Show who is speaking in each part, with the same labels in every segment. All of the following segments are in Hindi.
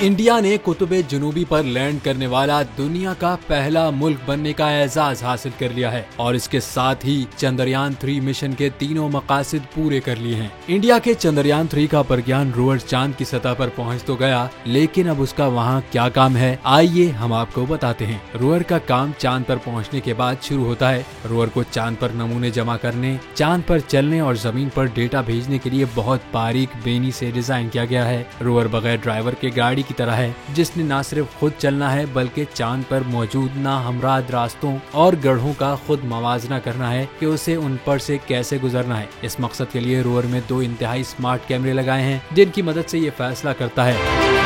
Speaker 1: इंडिया ने कुतुबे जुनूबी पर लैंड करने वाला दुनिया का पहला मुल्क बनने का एजाज हासिल कर लिया है और इसके साथ ही चंद्रयान 3 मिशन के तीनों मकासद पूरे कर लिए हैं। इंडिया के चंद्रयान 3 का प्रज्ञान रोवर चांद की सतह पर पहुंच तो गया, लेकिन अब उसका वहां क्या काम है, आइए हम आपको बताते हैं। रोवर का काम चांद पर पहुंचने के बाद शुरू होता है। रोवर को चांद पर नमूने जमा करने, चांद पर चलने और जमीन पर डेटा भेजने के लिए बहुत बारीक बेनी से डिजाइन किया गया है। रोवर बगैर ड्राइवर के गाड़ी की तरह है, जिसने न सिर्फ खुद चलना है बल्कि चांद पर मौजूद नाहमराद रास्तों और गढ़ों का खुद मवाजना करना है कि उसे उन पर से कैसे गुजरना है। इस मकसद के लिए रोवर में 2 इंतहाई स्मार्ट कैमरे लगाए हैं, जिनकी मदद से ये फैसला करता है।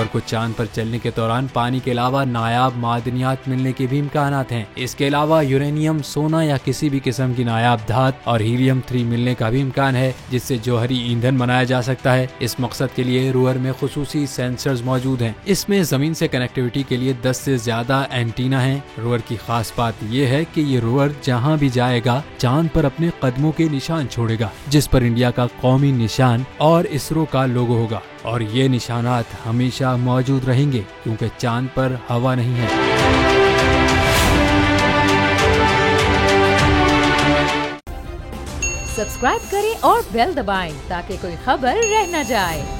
Speaker 1: को चांद पर चलने के दौरान पानी के अलावा नायाब मादनियात मिलने के भी इम्कानात हैं। इसके अलावा यूरेनियम, सोना या किसी भी किस्म की नायाब धात और हीलियम 3 मिलने का भी इम्कान है, जिससे जौहरी ईंधन बनाया जा सकता है। इस मकसद के लिए रोवर में खुसूसी सेंसर्स मौजूद हैं। इसमें जमीन से कनेक्टिविटी के लिए 10 से ज्यादा एंटीना हैं। रोवर की खास बात यह है कि ये रोवर जहाँ भी जाएगा चांद पर अपने कदमों के निशान छोड़ेगा, जिस पर इंडिया का कौमी निशान और इसरो का लोगो होगा और ये निशानात हमेशा मौजूद रहेंगे क्योंकि चांद पर हवा नहीं है।
Speaker 2: सब्सक्राइब करें और बेल दबाएं ताकि कोई खबर रह न जाए।